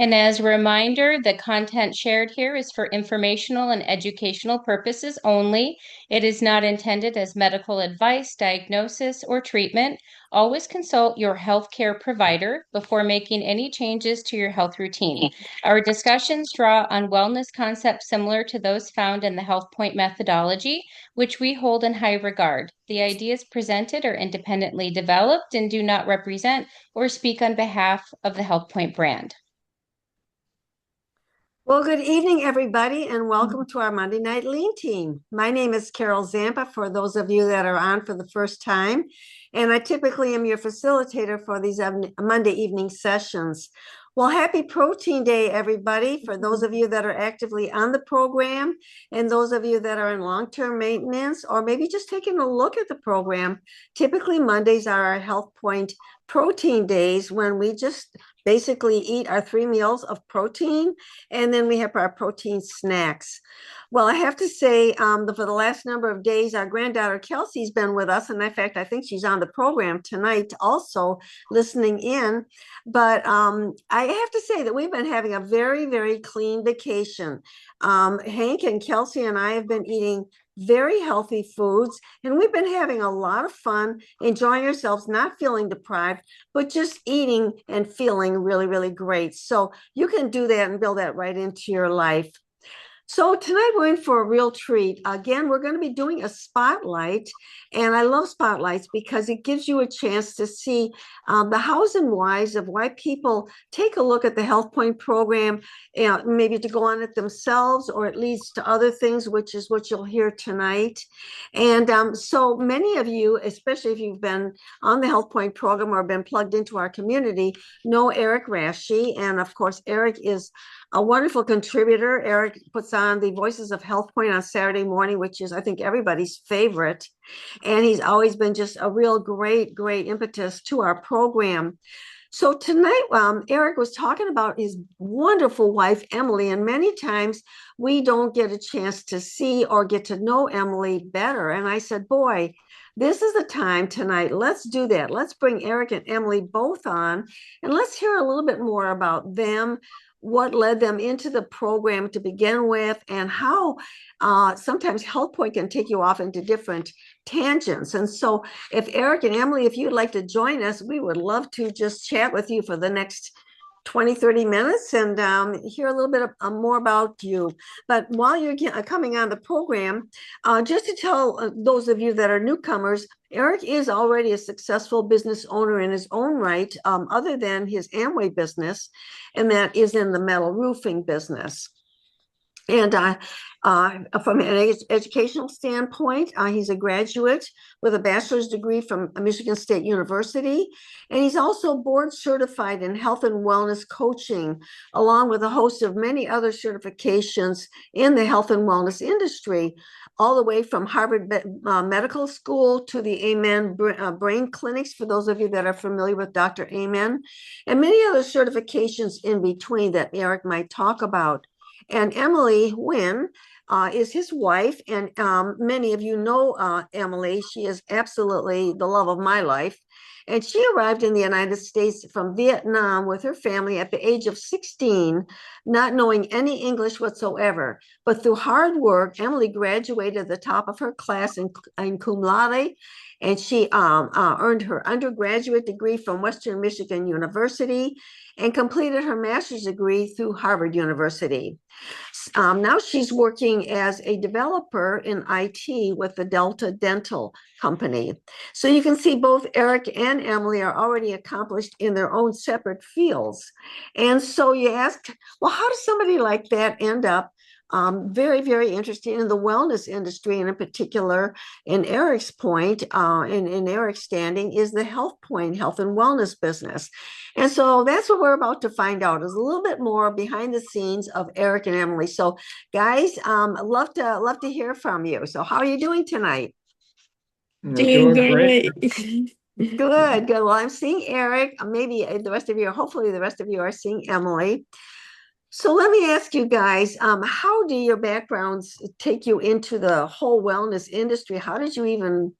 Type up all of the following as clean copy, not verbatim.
And as a reminder, the content shared here is for informational and educational purposes only. It is not intended as medical advice, diagnosis, or treatment. Always consult your healthcare provider before making any changes to your health routine. Our discussions draw on wellness concepts similar to those found in the Health Point methodology, which we hold in high regard. The ideas presented are independently developed and do not represent or speak on behalf of the Health Point brand. Well, good evening, everybody, and welcome to our Monday Night Lean Team. My name is Carol Zampa, for those of you that are on for the first time, and I typically am your facilitator for these Monday evening sessions. Well, happy Protein Day, everybody, for those of you that are actively on the program and those of you that are in long-term maintenance or maybe just taking a look at the program. Typically, Mondays are our Health Point protein days when we just basically eat our 3 meals of protein, and then we have our protein snacks. Well, I have to say, for the last number of days, our granddaughter Kelsey's been with us, and in fact, I think she's on the program tonight, also listening in. But I have to say that we've been having a very, very clean vacation. Hank and Kelsey and I have been eating very healthy foods, and we've been having a lot of fun, enjoying ourselves, not feeling deprived, but just eating and feeling really, really great. So you can do that and build that right into your life. So tonight we're in for a real treat. Again, we're going to be doing a spotlight, and I love spotlights because it gives you a chance to see the hows and whys of why people take a look at the Health Point program, maybe to go on it themselves, or it leads to other things, which is what you'll hear tonight. And so many of you, especially if you've been on the Health Point program or been plugged into our community, know Eric Rashi. And of course, Eric is a wonderful contributor. Eric puts on the Voices of Health Point on Saturday morning, which is, I think, everybody's favorite. And he's always been just a real great, great impetus to our program. So tonight, Eric was talking about his wonderful wife, Emily, and many times we don't get a chance to see or get to know Emily better. And I said, boy, this is the time tonight. Let's do that. Let's bring Eric and Emily both on, and let's hear a little bit more about them, what led them into the program to begin with, and how sometimes Health Point can take you off into different tangents. And so if Eric and Emily, if you'd like to join us, we would love to just chat with you for the next 20-30 minutes and hear a little bit more about you. But while you're coming on the program, just to tell those of you that are newcomers, Eric is already a successful business owner in his own right, other than his Amway business, and that is in the metal roofing business. And from an educational standpoint, he's a graduate with a bachelor's degree from Michigan State University. And he's also board certified in health and wellness coaching, along with a host of many other certifications in the health and wellness industry, all the way from Harvard Medical School to the Amen Brain Clinics, for those of you that are familiar with Dr. Amen, and many other certifications in between that Eric might talk about. And Emily Wynn is his wife, and many of you know Emily. She is absolutely the love of my life. And she arrived in the United States from Vietnam with her family at the age of 16, not knowing any English whatsoever. But through hard work, Emily graduated at the top of her class in cum laude, and she earned her undergraduate degree from Western Michigan University and completed her master's degree through Harvard University. Now she's working as a developer in IT with the Delta Dental Company. So you can see both Eric and Emily are already accomplished in their own separate fields. And so you ask, well, how does somebody like that end up very, very interested in the wellness industry, and in particular, in Eric's point, in Eric's standing, is the Health Point health and wellness business. And so that's what we're about to find out, is a little bit more behind the scenes of Eric and Emily. So, guys, love to hear from you. So, how are you doing tonight? Doing great. Good, good. Well, I'm seeing Eric. Maybe the rest of you, hopefully, the rest of you are seeing Emily. So let me ask you guys, how do your backgrounds take you into the whole wellness industry? How did you even,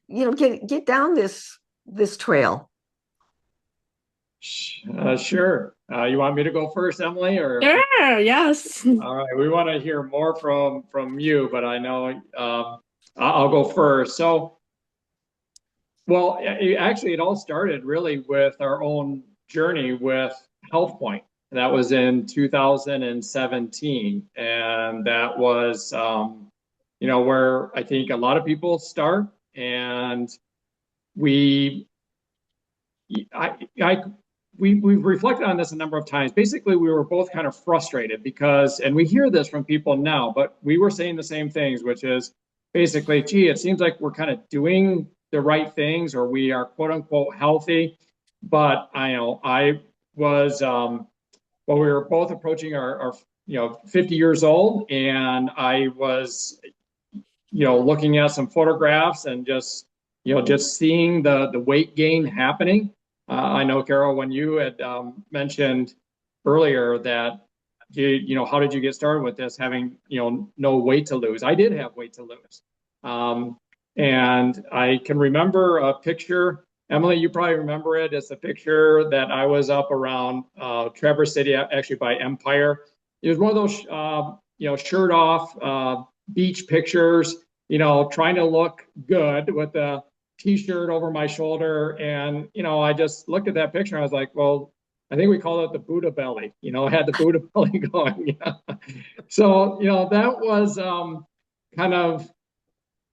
get down this trail? Sure. You want me to go first, Emily, or? Sure, yes. All right, we want to hear more from you, but I know I'll go first. So, well, actually, it all started really with our own journey with HealthPoint. That was in 2017, and that was, where I think a lot of people start, and we I we've reflected on this a number of times. Basically, we were both kind of frustrated because, and we hear this from people now, but we were saying the same things, which is basically, gee, it seems like we're kind of doing the right things, or we are quote unquote healthy. But I was, well, we were both approaching our 50 years old, and I was looking at some photographs and just seeing the weight gain happening. I know, Carol, when you had mentioned earlier that how did you get started with this, having no weight to lose? I did have weight to lose, um, and I can remember a picture. Emily, you probably remember it. It's a picture that I was up around Traverse City, actually by Empire. It was one of those shirt off beach pictures, trying to look good with a t-shirt over my shoulder. And, I just looked at that picture and I was like, well, I think we call it the Buddha belly. I had the Buddha belly going. So, that was kind of,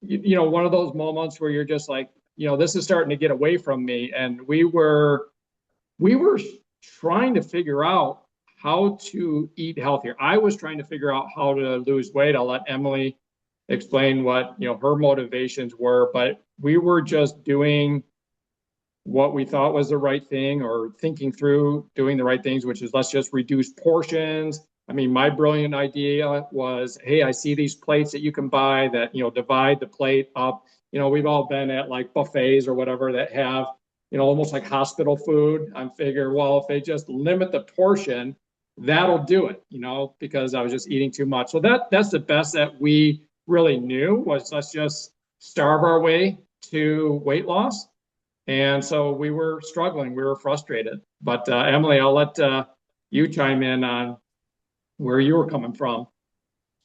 one of those moments where you're just like, this is starting to get away from me. And we were trying to figure out how to eat healthier. I was trying to figure out how to lose weight. I'll let Emily explain what her motivations were, but we were just doing what we thought was the right thing, or thinking through doing the right things, which is let's just reduce portions. I mean, my brilliant idea was, hey, I see these plates that you can buy that divide the plate up. We've all been at like buffets or whatever that have almost like hospital food. I'm figuring, well, if they just limit the portion, that'll do it, because I was just eating too much. So that's the best that we really knew, was let's just starve our way to weight loss. And so we were struggling, we were frustrated. But Emily, I'll let you chime in on where you were coming from.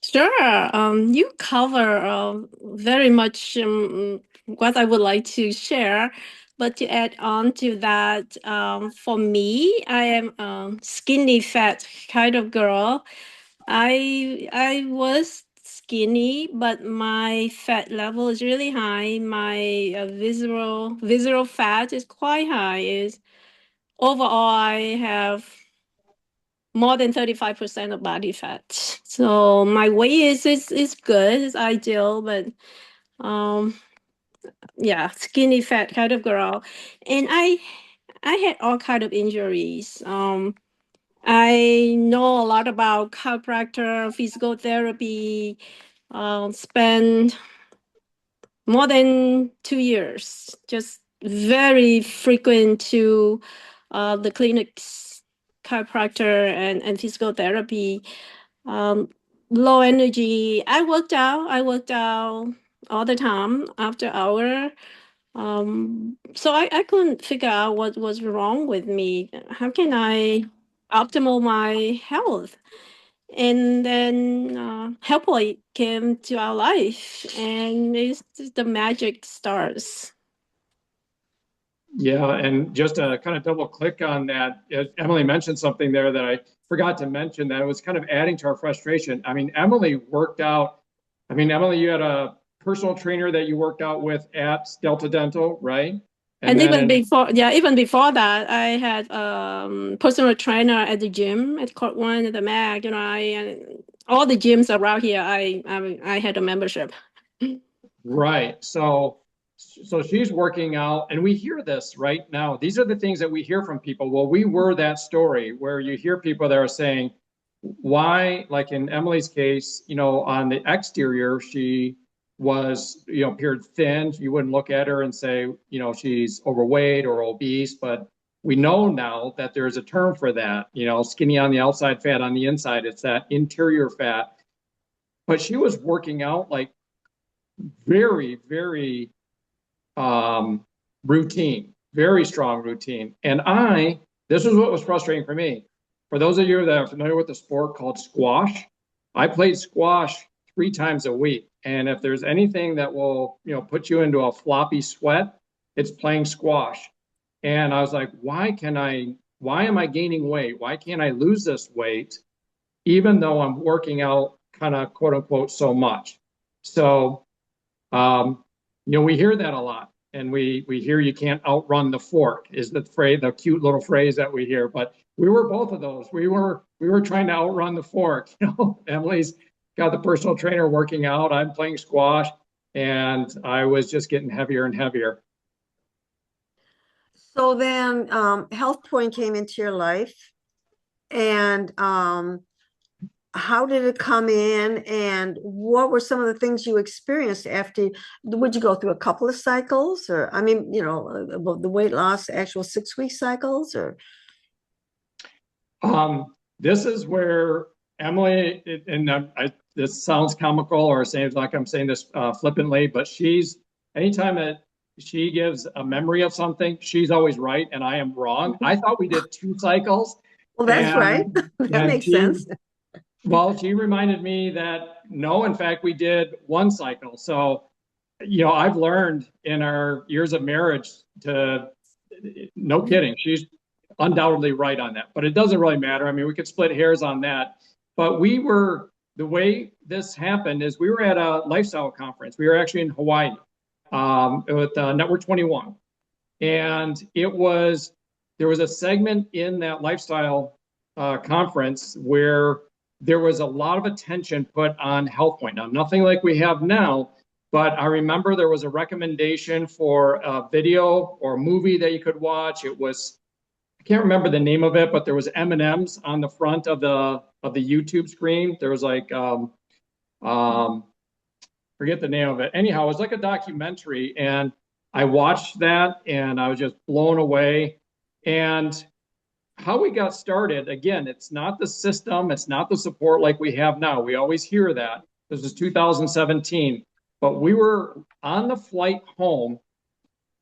Sure. You cover very much what I would like to share. But to add on to that, for me, I am a skinny fat kind of girl. I was skinny, but my fat level is really high. My visceral fat is quite high. Is overall I have more than 35% of body fat. So my weight is good, it's ideal, but um yeah, skinny fat kind of girl. And I had all kind of injuries. I know a lot about chiropractor, physical therapy, spend more than 2 years, just very frequent to the clinics, chiropractor and physical therapy. um, Low energy. I worked out all the time after hour. So I couldn't figure out what was wrong with me. How can I optimal my health? And then Helpline came to our life, and it's the magic starts. Yeah, and just to kind of double click on that, Emily mentioned something there that I forgot to mention, that it was kind of adding to our frustration. I mean, Emily worked out. I mean, Emily, you had a personal trainer that you worked out with at Delta Dental, right? And And then even before, yeah, even before that, I had personal trainer at the gym at Court One at the Mag. And all the gyms around here, I had a membership. right. So she's working out, and we hear this right now. These are the things that we hear from people. Well, we were that story where you hear people that are saying, why, like in Emily's case, on the exterior, she was, appeared thin. You wouldn't look at her and say, she's overweight or obese, but we know now that there's a term for that, skinny on the outside, fat on the inside. It's that interior fat. But she was working out like very, very routine, very strong routine. And I this is what was frustrating for me. For those of you that are familiar with the sport called squash, I played squash 3 times a week. And if there's anything that will, put you into a floppy sweat, it's playing squash. And I was like, why am I gaining weight? Why can't I lose this weight, even though I'm working out kind of quote unquote so much? So, we hear that a lot, and we hear you can't outrun the fork is the phrase, the cute little phrase that we hear. But we were both of those. We were trying to outrun the fork. Emily's got the personal trainer working out. I'm playing squash, and I was just getting heavier and heavier. So then Health Point came into your life, and how did it come in, and what were some of the things you experienced after? Would you go through a couple of cycles, or I mean, the weight loss, actual 6-week cycles, or? This is where Emily, and this sounds comical or seems like I'm saying this flippantly, but anytime that she gives a memory of something, she's always right and I am wrong. I thought we did 2 cycles. Well, that's right. That and makes sense. Well, she reminded me that no, in fact, we did 1 cycle. So, I've learned in our years of marriage no kidding, she's undoubtedly right on that, but it doesn't really matter. I mean, we could split hairs on that. But the way this happened is we were at a lifestyle conference. We were actually in Hawaii with Network 21. And there was a segment in that lifestyle conference where there was a lot of attention put on Health Point. Now, nothing like we have now, but I remember there was a recommendation for a video or a movie that you could watch. I can't remember the name of it, but there was M&Ms on the front of the YouTube screen. There was like forget the name of it. Anyhow, it was like a documentary, and I watched that and I was just blown away. And how we got started, again, it's not the system, it's not the support like we have now. We always hear that. This is 2017, but we were on the flight home,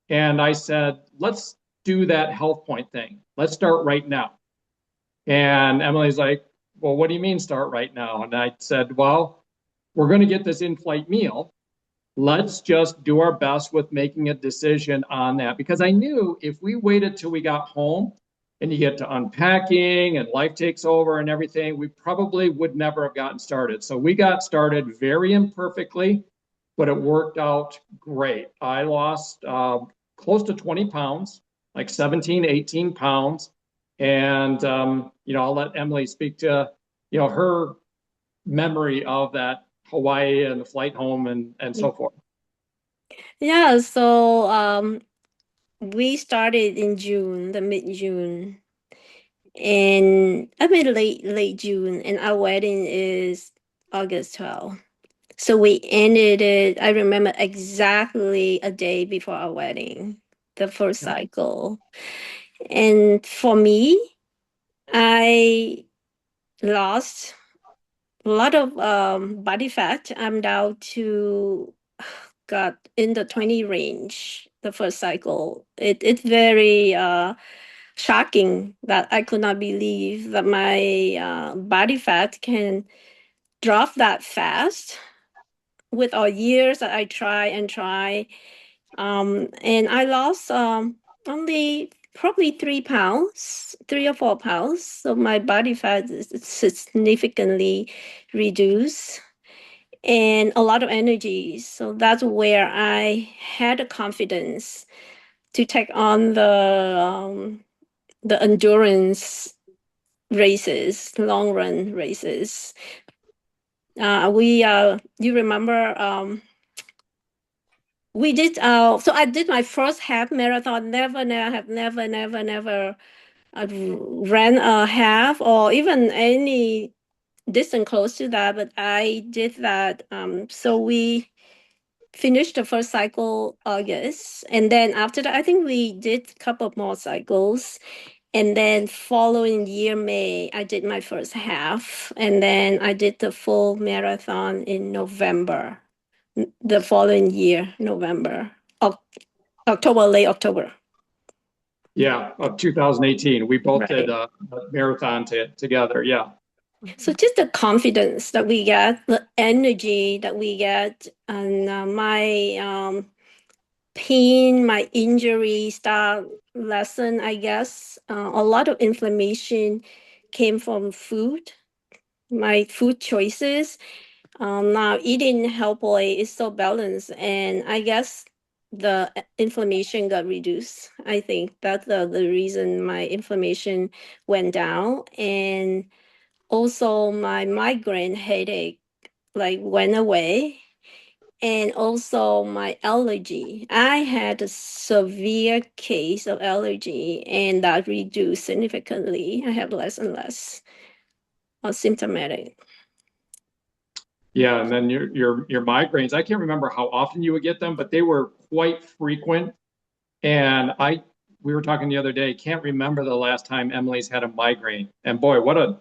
and I said, let's do that Health Point thing. Let's start right now. And Emily's like, well, what do you mean start right now? And I said, well, we're going to get this in-flight meal. Let's just do our best with making a decision on that. Because I knew if we waited till we got home and you get to unpacking and life takes over and everything, we probably would never have gotten started. So we got started very imperfectly, but it worked out great. I lost close to 20 pounds, like 17, 18 pounds. And, I'll let Emily speak to, her memory of that Hawaii and the flight home and so forth. Yeah, so we started in June, the mid-June, and I mean late June, and our wedding is August 12th. So we ended it, I remember exactly a day before our wedding, the first cycle. And for me, I lost a lot of body fat. I'm down to got in the 20 range the first cycle. It's very shocking that I could not believe that my body fat can drop that fast with all years that I try and try. And I lost only probably 3 pounds, 3 or 4 pounds. So my body fat is significantly reduced and a lot of energy. So that's where I had the confidence to take on the endurance races, long run races. You remember we did so I did my first half marathon. Never ran a half or even any distance close to that, but I did that. So we finished the first cycle August, and then after that I think we did a couple more cycles, and then following year May I did my first half, and then I did the full marathon in November, the following year, November, October, late October. Yeah, of 2018. We both did Right. a marathon together. Yeah. So just the confidence that we get, the energy that we get, and my pain, my injury start lessen, I guess. A lot of inflammation came from food, my food choices. Now eating healthily is so balanced, and I guess the inflammation got reduced. I think that's the reason my inflammation went down, and also my migraine headache like went away, and also my allergy. I had a severe case of allergy, and that reduced significantly. I have less and less symptomatic. Yeah, and then your migraines. I can't remember how often you would get them, but they were quite frequent. And we were talking the other day, can't remember the last time Emily's had a migraine. And boy, what a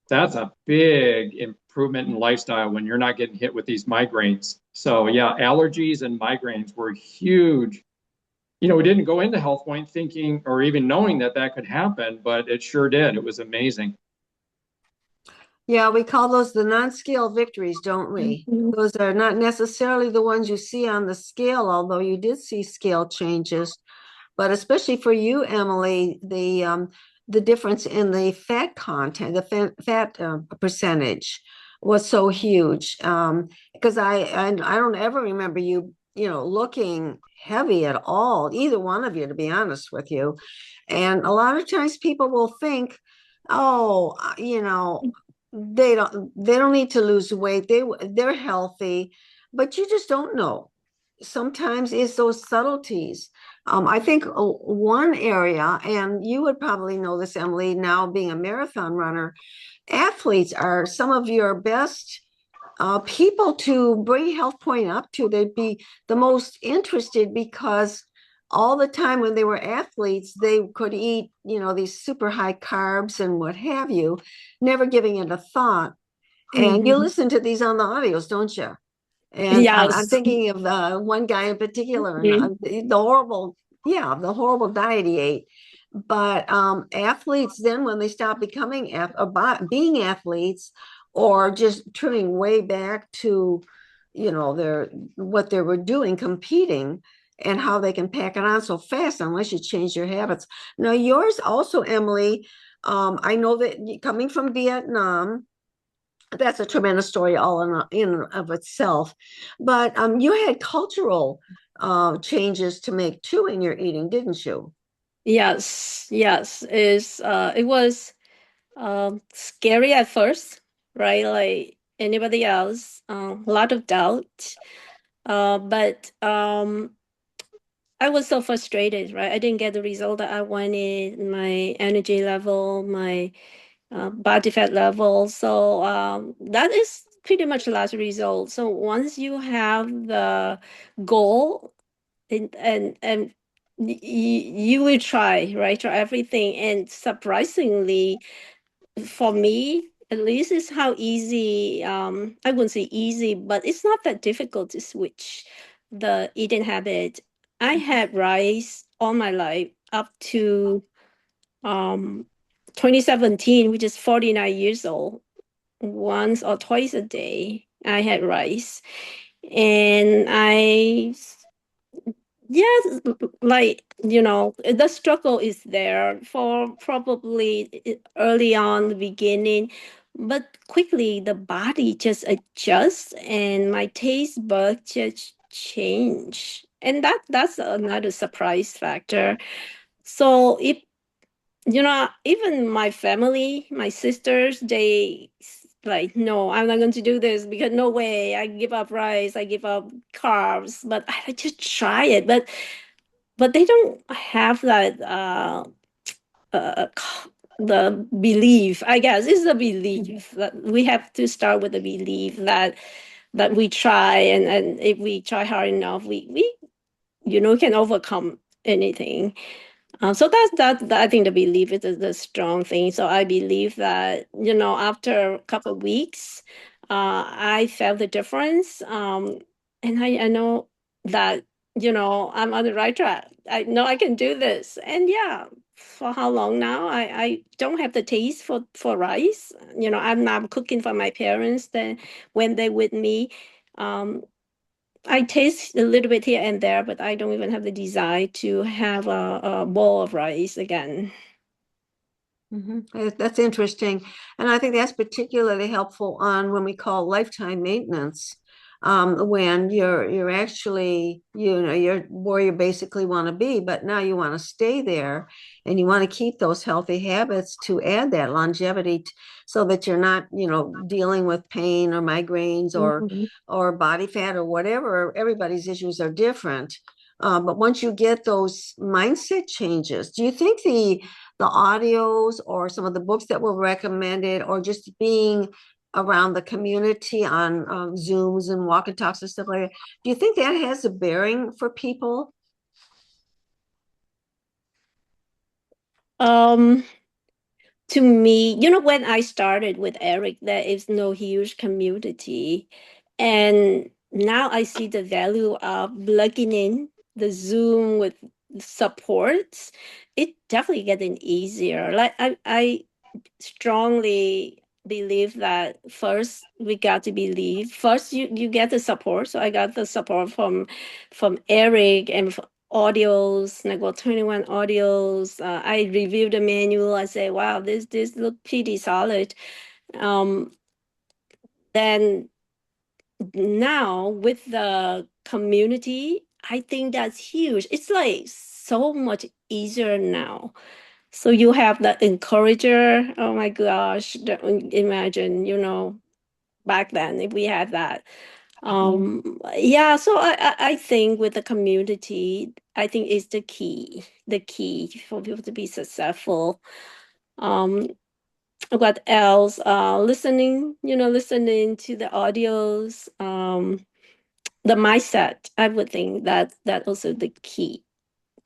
that's a big improvement in lifestyle when you're not getting hit with these migraines. So yeah, allergies and migraines were huge. We didn't go into Health Point thinking or even knowing that that could happen, but it sure did. It was amazing. Yeah, we call those the non-scale victories, don't we? Mhm. Those are not necessarily the ones you see on the scale, although you did see scale changes. But especially for you, Emily, the difference in the fat content, the fat percentage was so huge. Because I don't ever remember you, looking heavy at all, either one of you, to be honest with you. And a lot of times people will think, oh, they don't need to lose weight. They're healthy, but you just don't know. Sometimes it's those subtleties. I think one area, and you would probably know this, Emily, now being a marathon runner, athletes are some of your best people to bring Health Point up to. They'd be the most interested because all the time when they were athletes, they could eat, these super high carbs and what have you, never giving it a thought. And you Mhm. listen to these on the audios, don't you? And I'm Yes. thinking of one guy in particular, and Mhm. the horrible diet he ate. But athletes, then when they stop becoming being athletes, or just turning way back to, their what they were doing, competing, and how they can pack it on so fast unless you change your habits. Now, yours also, Emily. I know that coming from Vietnam, that's a tremendous story all in of itself. But you had cultural changes to make too in your eating, didn't you? Yes, yes. It was scary at first, right? Like anybody else, a lot of doubt. But I was so frustrated, right? I didn't get the result that I wanted, my energy level, my body fat level. So that is pretty much the last result. So once you have the goal, and you will try, right? Try everything. And surprisingly, for me at least, is how easy, I wouldn't say easy, but it's not that difficult to switch the eating habit. I had rice all my life up to um 2017, which is 49 years old. Once or twice a day I had rice, and yes, like, the struggle is there for probably early on the beginning, but quickly the body just adjusts and my taste buds just change. And that's another surprise factor. So if even my family, my sisters, like, no, I'm not going to do this because no way, I give up rice, I give up carbs, but I just try it. But they don't have that the belief, I guess it's a belief that we have to start with the belief that we try, and if we try hard enough, we can overcome anything. So that I think the belief is the strong thing. So I believe that, after a couple of weeks, I felt the difference. And I know that I'm on the right track. I know I can do this. And yeah, for how long now? I don't have the taste for rice. I'm not cooking for my parents then when they're with me. Um, I taste a little bit here and there, but I don't even have the desire to have a bowl of rice again. That's interesting. And I think that's particularly helpful on when we call lifetime maintenance. When you're actually, you're where you basically want to be, but now you want to stay there and you want to keep those healthy habits to add that longevity so that you're not, dealing with pain or migraines Mhm. or body fat or whatever. Everybody's issues are different. But once you get those mindset changes, do you think the audios or some of the books that were recommended, or just being around the community on Zooms and walk and talks and stuff like that, do you think that has a bearing for people? Um, to me, when I started with Eric, there is no huge community. And now I see the value of plugging in the Zoom with supports. It definitely getting easier. Like I strongly believe that first we got to believe first you get the support. So I got the support from Eric and audios, like 21 audios. I reviewed the manual. I say, wow, this look pretty solid. um then now with the community, I think that's huge. It's like so much easier now. So you have the encourager. Oh my gosh, imagine, back then if we had that. Yeah, so I think with the community, I think is the key for people to be successful. Um, what else? Listening to the audios, the mindset. I would think that also the key.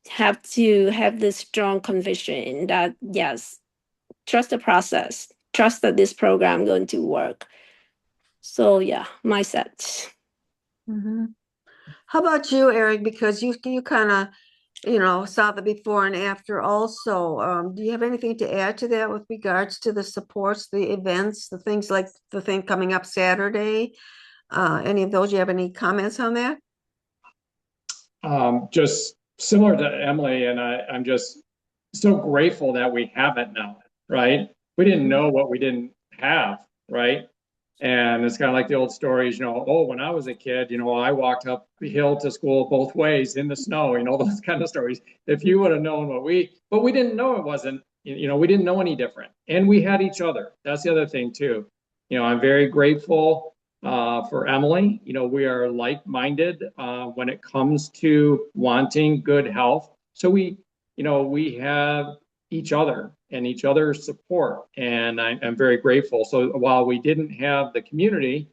Have to have this strong conviction that yes, trust the process, trust that this program going to work. So yeah, mindset. Mhm. How about you, Eric? Because you kind of, saw the before and after also. Do you have anything to add to that with regards to the supports, the events, the things like the thing coming up Saturday? Any of those? You have any comments on that? Just similar to Emily, and I'm just so grateful that we have it now, right? We didn't Mhm. know what we didn't have, right? And it's kind of like the old stories, oh, when I was a kid, I walked up the hill to school both ways in the snow, those kind of stories. If you would have known but we didn't know it wasn't, we didn't know any different. And we had each other. That's the other thing too. I'm very grateful for Emily. We are like-minded when it comes to wanting good health. So we have each other and each other's support, and I'm very grateful. So while we didn't have the community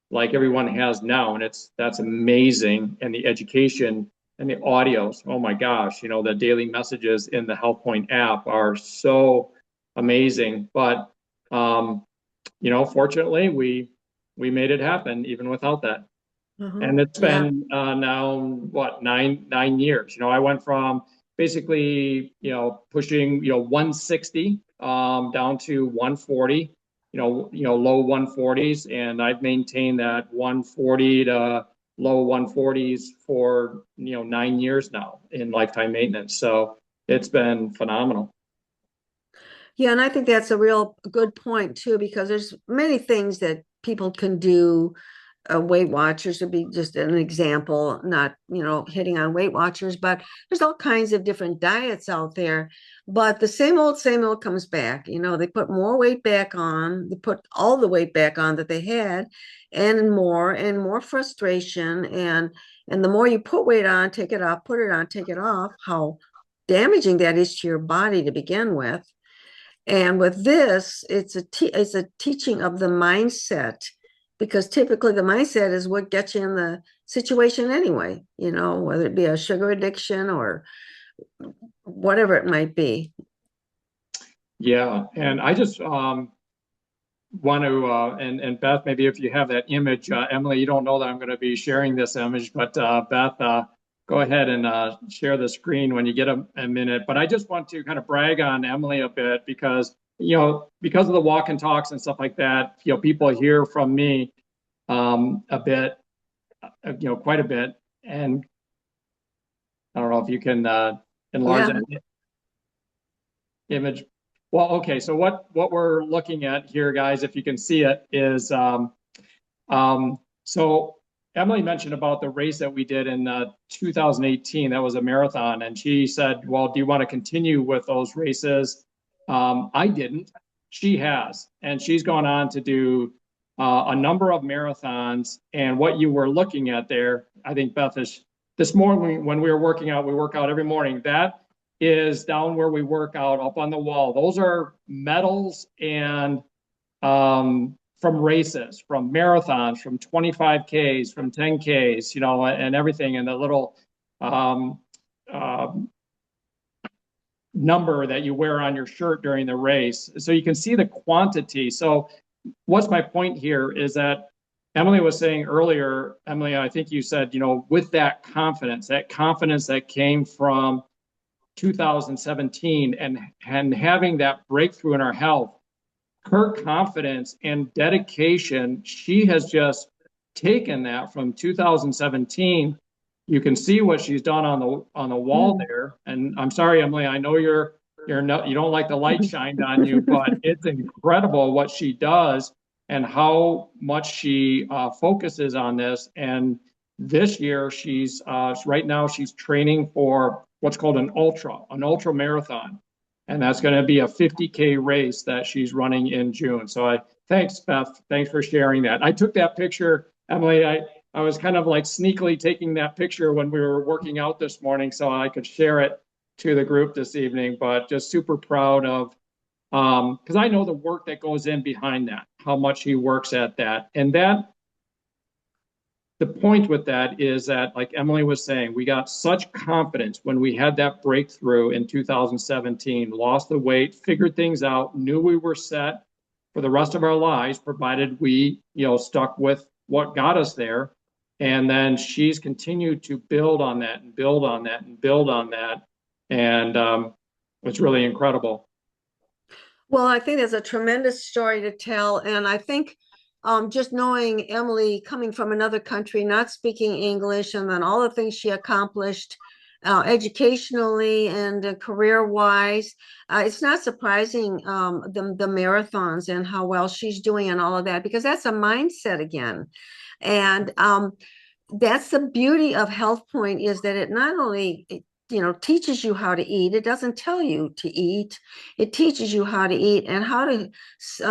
like everyone has now, and that's amazing, and the education and the audios, oh my gosh, the daily messages in the Health Point app are so amazing. But fortunately, we made it happen even without that. And it's Yeah. been now what, nine years. I went from basically pushing 160 down to 140, low 140s, and I've maintained that 140 to low 140s for 9 years now in lifetime maintenance. So it's been phenomenal. Yeah, and I think that's a real good point too, because there's many things that people can do. Weight Watchers would be just an example, not, hitting on Weight Watchers, but there's all kinds of different diets out there. But the same old comes back. They put more weight back on, they put all the weight back on that they had, and more frustration. And the more you put weight on, take it off, put it on, take it off, how damaging that is to your body to begin with. And with this, it's a teaching of the mindset, because typically the mindset is what gets you in the situation anyway, whether it be a sugar addiction or whatever it might be. Yeah, and I just want to and Beth, maybe if you have that image, Emily, you don't know that I'm going to be sharing this image, but Beth, go ahead and share the screen when you get a minute. But I just want to kind of brag on Emily a bit because, because of the walk and talks and stuff like that, people hear from me a bit, quite a bit. And I don't know if you can enlarge that image. Well, okay. So what we're looking at here, guys, if you can see it, is so Emily mentioned about the race that we did in 2018. That was a marathon, and she said, "Well, do you want to continue with those races?" I didn't. She has, and she's gone on to do a number of marathons. And what you were looking at there, I think, Beth, is this morning when we were working out, we work out every morning. That is down where we work out up on the wall. Those are medals and from races, from marathons, from 25Ks, from 10Ks, and everything, and the little uh, number that you wear on your shirt during the race. So you can see the quantity. So what's my point here is that Emily was saying earlier, Emily, I think you said, with that confidence that came from 2017 and having that breakthrough in our health, her confidence and dedication, she has just taken that from 2017. You can see what she's done on the wall there. And I'm sorry, Emily, I know you don't like the light shined on you, but it's incredible what she does and how much she focuses on this. And this year, she's right now she's training for what's called an ultra marathon. And that's going to be a 50K race that she's running in June. So thanks, Beth. Thanks for sharing that. I took that picture, Emily. I was kind of like sneakily taking that picture when we were working out this morning so I could share it to the group this evening, but just super proud of, because I know the work that goes in behind that, how much he works at that. And the point with that is that, like Emily was saying, we got such confidence when we had that breakthrough in 2017, lost the weight, figured things out, knew we were set for the rest of our lives, provided we, stuck with what got us there. And then she's continued to build on that and build on that and build on that. And it's really incredible. Well, I think there's a tremendous story to tell. And I think just knowing Emily coming from another country, not speaking English, and then all the things she accomplished educationally and career-wise, it's not surprising the marathons and how well she's doing and all of that, because that's a mindset again. And that's the beauty of Health Point, is that it not only teaches you how to eat. It doesn't tell you to eat. It teaches you how to eat and how to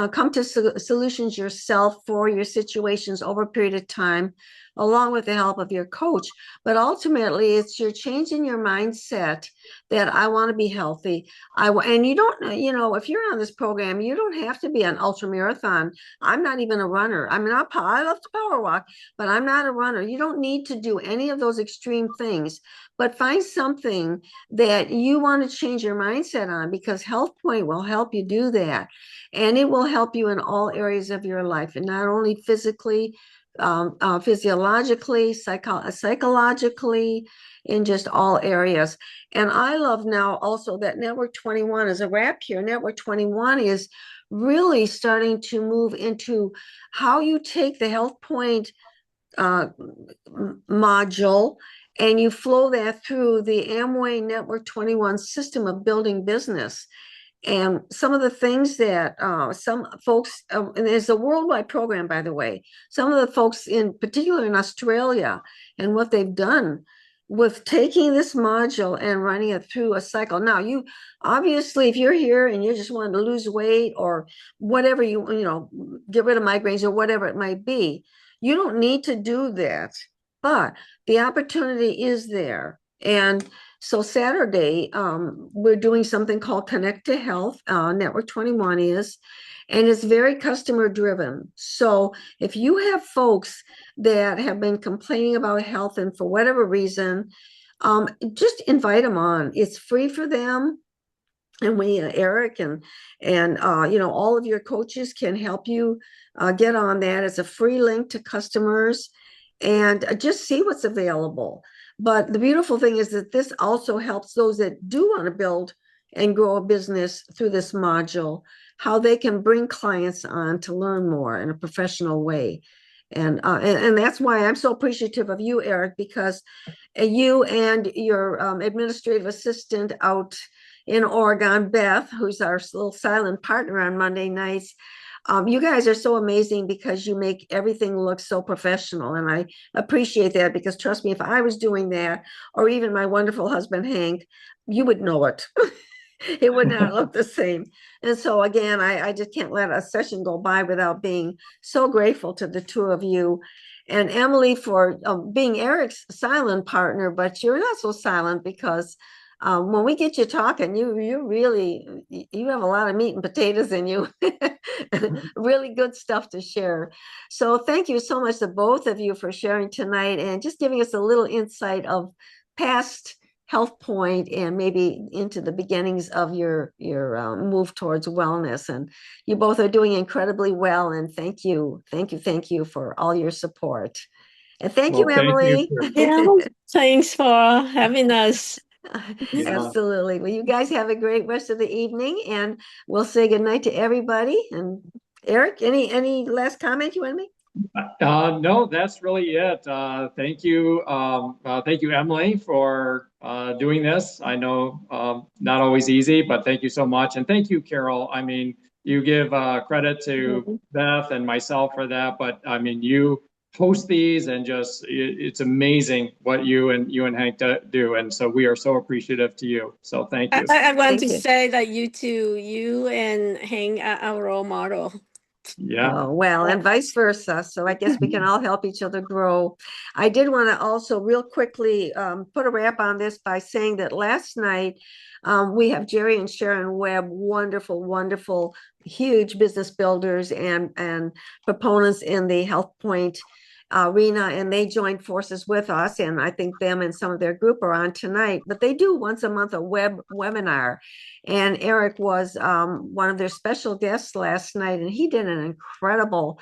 come to solutions yourself for your situations over a period of time, along with the help of your coach. But ultimately, it's you're changing your mindset that I want to be healthy. And you don't, if you're on this program, you don't have to be an ultra marathon. I'm not even a runner. I mean, I love to power walk, but I'm not a runner. You don't need to do any of those extreme things, but find something that you want to change your mindset on, because Health Point will help you do that. And it will help you in all areas of your life, and not only physically, physiologically, psychologically, in just all areas. And I love now also that Network 21 is a wrap here. Network 21 is really starting to move into how you take the Health Point module and you flow that through the Amway Network 21 system of building business. And some of the things that some folks, and it's a worldwide program, by the way, some of the folks in particular in Australia, and what they've done with taking this module and running it through a cycle. Now, you obviously, if you're here and you just want to lose weight or whatever, get rid of migraines or whatever it might be, you don't need to do that, but the opportunity is there. And so Saturday, we're doing something called Connect to Health, Network 21 is, and it's very customer driven. So if you have folks that have been complaining about health and for whatever reason, just invite them on. It's free for them. And Eric and all of your coaches can help you get on that. It's a free link to customers, and just see what's available. But the beautiful thing is that this also helps those that do want to build and grow a business through this module, how they can bring clients on to learn more in a professional way. And that's why I'm so appreciative of you, Eric, because you and your administrative assistant out in Oregon, Beth, who's our little silent partner on Monday nights, you guys are so amazing because you make everything look so professional. And I appreciate that because trust me, if I was doing that, or even my wonderful husband, Hank, you would know it. It would not look the same. And so again, I just can't let a session go by without being so grateful to the two of you. And Emily for being Eric's silent partner, but you're not so silent because when we get you talking, you really you have a lot of meat and potatoes in you. Really good stuff to share. So thank you so much to both of you for sharing tonight and just giving us a little insight of past Health Point and maybe into the beginnings of your move towards wellness. And you both are doing incredibly well. And thank you for all your support. And thank you, Well, thank you. Emily. Yeah, thanks for having us. Yeah. Absolutely. Well, you guys have a great rest of the evening, and we'll say goodnight to everybody. And Eric, any last comment you want to make? No, that's really it. Thank you. Thank you, Emily, for doing this. I know not always easy, but thank you so much. And thank you, Carol. I mean, you give credit to Beth and myself for that, but I mean, you host these and just it's amazing what you and Hank do. And so we are so appreciative to you. So thank you. I want Thank to you. say that you and Hank are our role model. Yeah. Oh, well, and vice versa. So I guess we can all help each other grow. I did want to also real quickly put a wrap on this by saying that last night we have Jerry and Sharon Webb, wonderful, wonderful, huge business builders and proponents in the Health Point arena, and they joined forces with us. And I think them and some of their group are on tonight, but they do once a month a webinar. And Eric was one of their special guests last night, and he did an incredible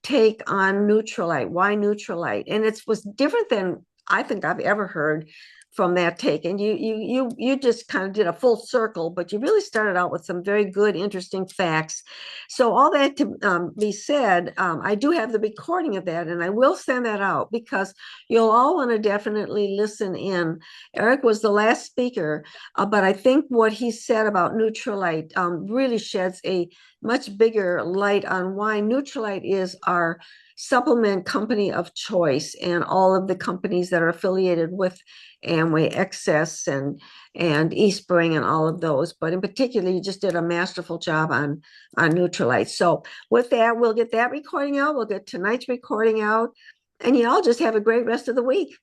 take on Neutralite. Why Neutralite? And it was different than I think I've ever heard from that take. And you just kind of did a full circle, but you really started out with some very good, interesting facts. So all that to be said, I do have the recording of that, and I will send that out because you'll all want to definitely listen in. Eric was the last speaker, but I think what he said about Neutralite really sheds a much bigger light on why Neutralite is our supplement company of choice, and all of the companies that are affiliated with Amway, Excess, and Eastspring, and all of those. But in particular, you just did a masterful job on Neutralite. So with that, we'll get that recording out. We'll get tonight's recording out, and you all just have a great rest of the week.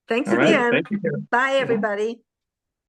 Thanks All right. again. Thank you. Bye, everybody.